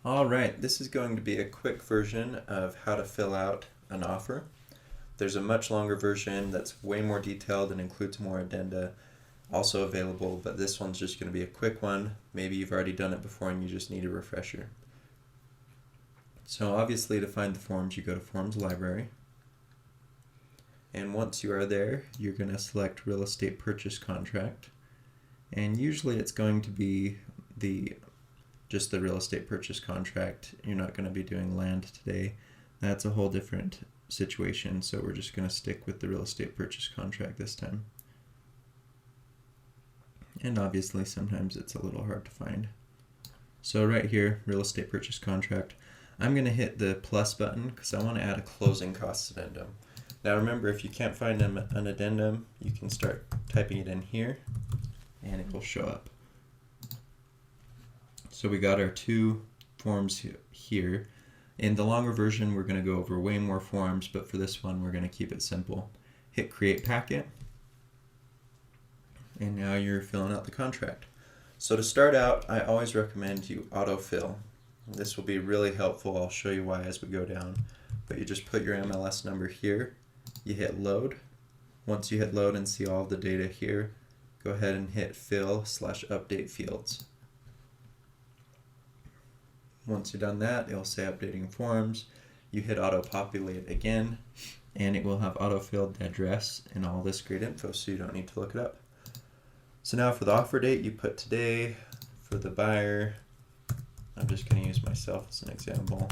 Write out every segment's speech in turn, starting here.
Alright, this is going to be a quick version of how to fill out an offer. There's a much longer version that's way more detailed and includes more addenda also available, but this one's just going to be a quick one. Maybe you've already done it before and you just need a refresher. So obviously to find the forms, you go to Forms Library. And once you are there, you're going to select Real Estate Purchase Contract. And usually it's going to be just the real estate purchase contract. You're not going to be doing land today. That's a whole different situation, so we're just going to stick with the real estate purchase contract this time. And obviously sometimes it's a little hard to find. So right here, real estate purchase contract, I'm going to hit the plus button because I want to add a closing costs addendum. Now remember, if you can't find an addendum, you can start typing it in here and it will show up. So we got our two forms here. In the longer version, we're going to go over way more forms, but for this one, we're going to keep it simple. Hit Create Packet, and now you're filling out the contract. So to start out, I always recommend you autofill. This will be really helpful. I'll show you why as we go down. But you just put your MLS number here, you hit Load. Once you hit Load and see all the data here, go ahead and hit Fill/Update Fields. Once you're done that, it'll say updating forms. You hit auto populate again, and it will have auto-filled the address and all this great info, so you don't need to look it up. So now for the offer date, you put today. For the buyer, I'm just going to use myself as an example.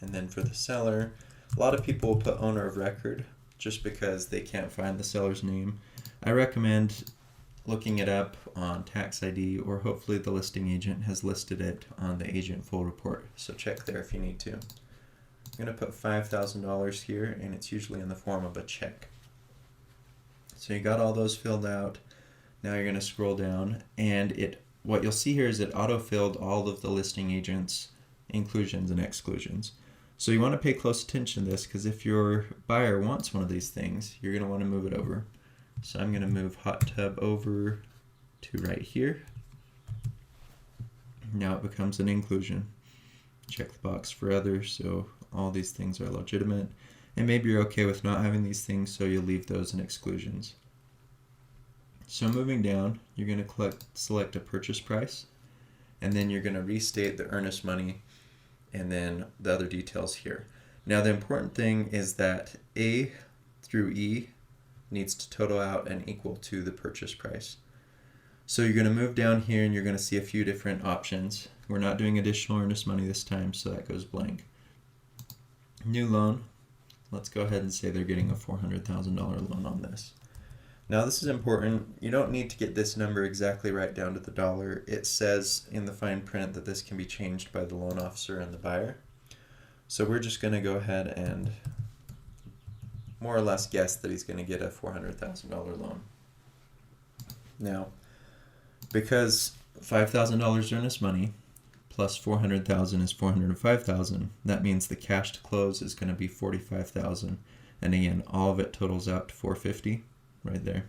And then for the seller, a lot of people will put owner of record just because they can't find the seller's name. I recommend looking it up on tax ID, or hopefully the listing agent has listed it on the agent full report, so check there if you need to. I'm going to put $5,000 here, and it's usually in the form of a check. So you got all those filled out. Now you're going to scroll down, and what you'll see here is it auto-filled all of the listing agent's inclusions and exclusions. So you want to pay close attention to this, because if your buyer wants one of these things, you're going to want to move it over. So I'm going to move hot tub over to right here. Now it becomes an inclusion. Check the box for others, so all these things are legitimate. And maybe you're okay with not having these things, so you'll leave those in exclusions. So moving down, you're going to select a purchase price, and then you're going to restate the earnest money, and then the other details here. Now the important thing is that A through E needs to total out and equal to the purchase price. So you're going to move down here and you're going to see a few different options. We're not doing additional earnest money this time, so that goes blank. New loan. Let's go ahead and say they're getting a $400,000 loan on this. Now this is important. You don't need to get this number exactly right down to the dollar. It says in the fine print that this can be changed by the loan officer and the buyer. So we're just going to go ahead and more or less guess that he's going to get a $400,000 loan. Now, because $5,000 earnest money plus $400,000 is $405,000, that means the cash to close is going to be $45,000, and again, all of it totals out to $450 right there.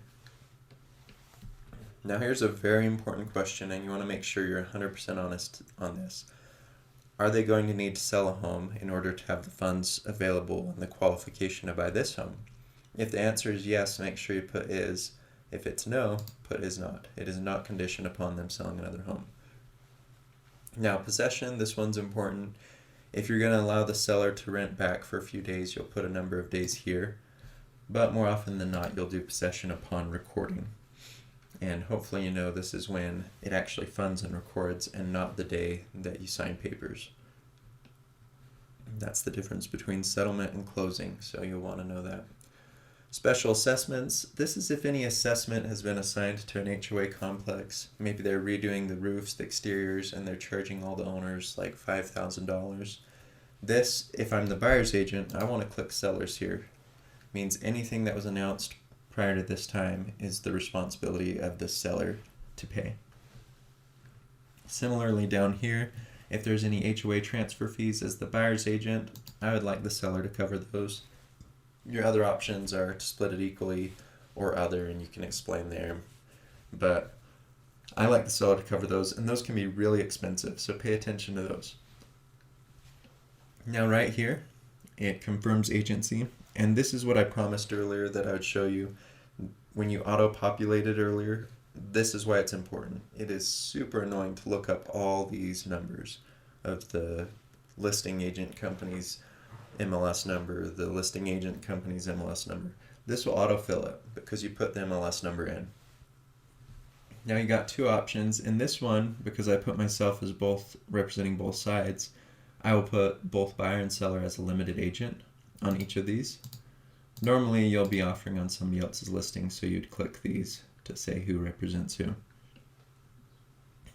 Now here's a very important question, and you want to make sure you're 100% honest on this. Are they going to need to sell a home in order to have the funds available and the qualification to buy this home? If the answer is yes, make sure you put is. If it's no, put is not. It is not conditioned upon them selling another home. Now possession, this one's important. If you're going to allow the seller to rent back for a few days, you'll put a number of days here. But more often than not, you'll do possession upon recording. And hopefully you know this is when it actually funds and records and not the day that you sign papers. That's the difference between settlement and closing, so you'll want to know that. Special assessments. This is if any assessment has been assigned to an HOA complex. Maybe they're redoing the roofs, the exteriors, and they're charging all the owners like $5,000. This, if I'm the buyer's agent, I want to click sellers here. Means anything that was announced prior to this time is the responsibility of the seller to pay. Similarly down here, if there's any HOA transfer fees as the buyer's agent, I would like the seller to cover those. Your other options are to split it equally or other, and you can explain there. But I like the seller to cover those, and those can be really expensive, so pay attention to those. Now right here, it confirms agency, and this is what I promised earlier that I would show you when you auto-populated earlier. This is why it's important. It is super annoying to look up all these numbers of the listing agent company's MLS number, the listing agent company's MLS number. This will autofill it because you put the MLS number in. Now you got two options. In this one, because I put myself as both representing both sides, I will put both buyer and seller as a limited agent on each of these. Normally you'll be offering on somebody else's listing, so you'd click these to say who represents who.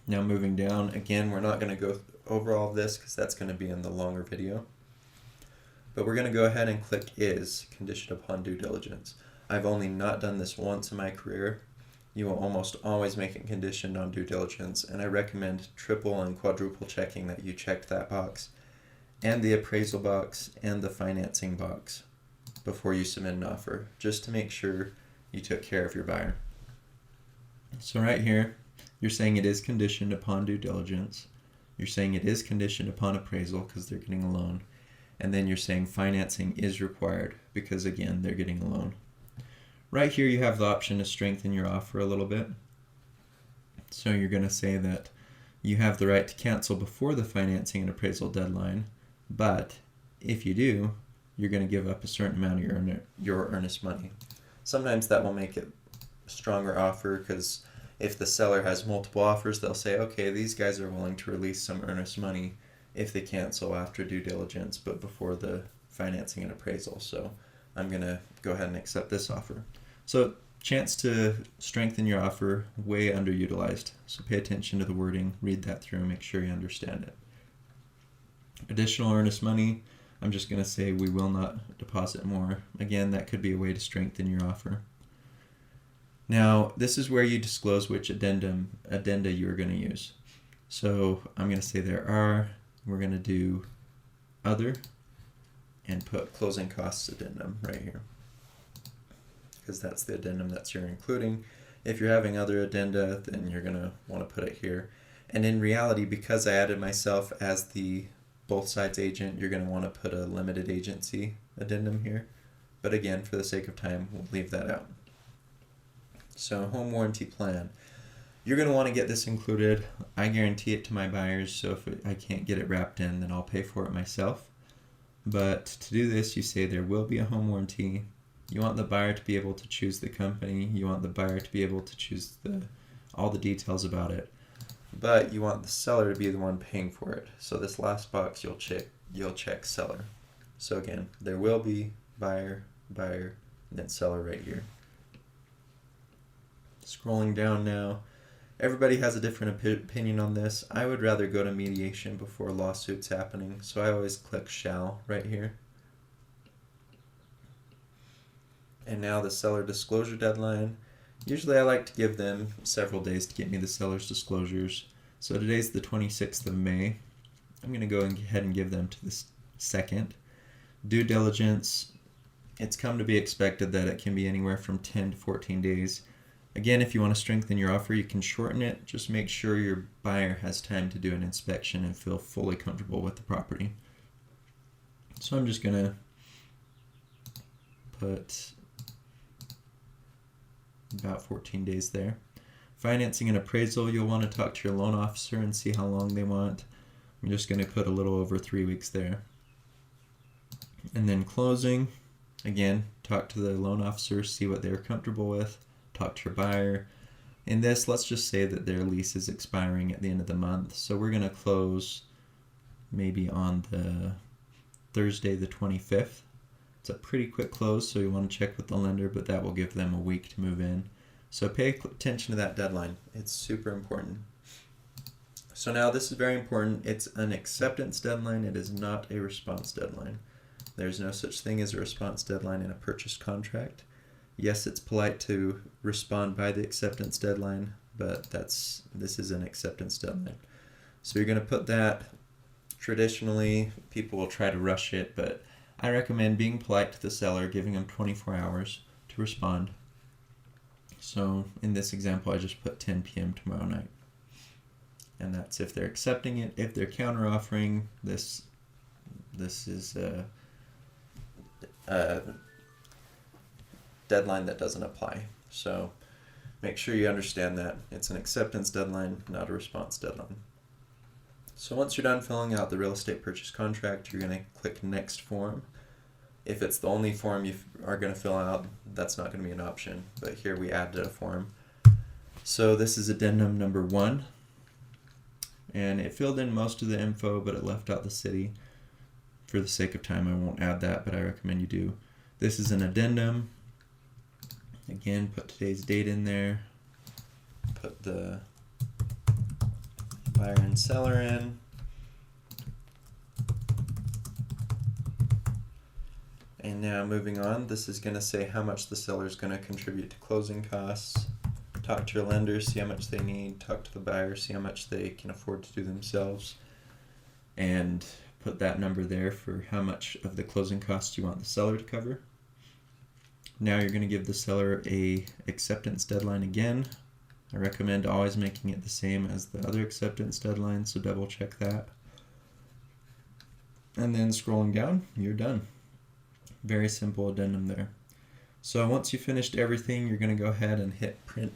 Now moving down, again, we're not going to go over all of this because that's going to be in the longer video. But we're going to go ahead and click is, conditioned upon due diligence. I've only not done this once in my career. You will almost always make it conditioned on due diligence, and I recommend triple and quadruple checking that you checked that box, and the appraisal box, and the financing box before you submit an offer, just to make sure you took care of your buyer. So right here, you're saying it is conditioned upon due diligence. You're saying it is conditioned upon appraisal because they're getting a loan. And then you're saying financing is required because, again, they're getting a loan. Right here you have the option to strengthen your offer a little bit. So you're going to say that you have the right to cancel before the financing and appraisal deadline, but if you do, you're going to give up a certain amount of your earnest money. Sometimes that will make it a stronger offer because if the seller has multiple offers, they'll say, okay, these guys are willing to release some earnest money if they cancel after due diligence but before the financing and appraisal. So I'm going to go ahead and accept this offer. So chance to strengthen your offer, way underutilized. So pay attention to the wording, read that through, and make sure you understand it. Additional earnest money, I'm just going to say we will not deposit more. Again, that could be a way to strengthen your offer. Now, this is where you disclose which addenda you're going to use. So I'm going to say there are, we're going to do other, and put closing costs addendum right here, because that's the addendum that you're including. If you're having other addenda, then you're going to want to put it here. And in reality, because I added myself as the both sides agent, you're going to want to put a limited agency addendum here. But again, for the sake of time, we'll leave that out. So home warranty plan. You're going to want to get this included. I guarantee it to my buyers, so if I can't get it wrapped in, then I'll pay for it myself. But to do this, you say there will be a home warranty. You want the buyer to be able to choose the company. You want the buyer to be able to choose all the details about it. But you want the seller to be the one paying for it. So this last box you'll check seller. So again, there will be buyer, and then seller right here. Scrolling down now. Everybody has a different opinion on this. I would rather go to mediation before lawsuits happening, so I always click shall right here. And now the seller disclosure deadline. Usually I like to give them several days to get me the seller's disclosures. So today's the 26th of May. I'm going to go ahead and give them to the 2nd. Due diligence, it's come to be expected that it can be anywhere from 10 to 14 days. Again, if you want to strengthen your offer, you can shorten it. Just make sure your buyer has time to do an inspection and feel fully comfortable with the property. So I'm just going to put about 14 days there. Financing and appraisal, you'll want to talk to your loan officer and see how long they want. I'm just going to put a little over 3 weeks there. And then closing, again, talk to the loan officer, see what they're comfortable with. Talk to your buyer. In this, let's just say that their lease is expiring at the end of the month. So we're going to close maybe on the Thursday the 25th. It's a pretty quick close, so you want to check with the lender, but that will give them a week to move in. So pay attention to that deadline. It's super important. So now this is very important. It's an acceptance deadline. It is not a response deadline. There's no such thing as a response deadline in a purchase contract. Yes, it's polite to respond by the acceptance deadline, but this is an acceptance deadline. So you're going to put that. Traditionally, people will try to rush it, but I recommend being polite to the seller, giving them 24 hours to respond. So in this example, I just put 10 p.m. tomorrow night. And that's if they're accepting it. If they're counteroffering, this is a deadline that doesn't apply. So make sure you understand that. It's an acceptance deadline, not a response deadline. So once you're done filling out the real estate purchase contract, you're going to click Next Form. If it's the only form you are going to fill out, that's not going to be an option. But here we added a form. So this is addendum number 1. And it filled in most of the info, but it left out the city. For the sake of time, I won't add that, but I recommend you do. This is an addendum. Again, put today's date in there. Put the buyer and seller in. And now moving on, this is going to say how much the seller is going to contribute to closing costs. Talk to your lender, see how much they need. Talk to the buyer, see how much they can afford to do themselves. And put that number there for how much of the closing costs you want the seller to cover. Now you're going to give the seller a acceptance deadline again. I recommend always making it the same as the other acceptance deadline, so double check that. And then scrolling down, you're done. Very simple addendum there. So once you finished everything, you're going to go ahead and hit print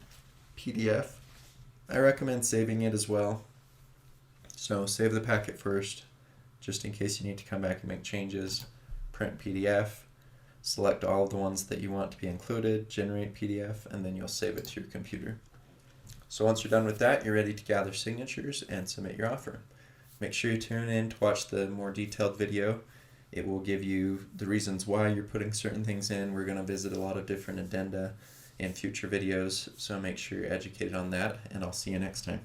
PDF. I recommend saving it as well. So save the packet first, just in case you need to come back and make changes. Print PDF, select all of the ones that you want to be included, generate PDF, and then you'll save it to your computer. So once you're done with that, you're ready to gather signatures and submit your offer. Make sure you tune in to watch the more detailed video. It will give you the reasons why you're putting certain things in. We're going to visit a lot of different addenda in future videos, so make sure you're educated on that, and I'll see you next time.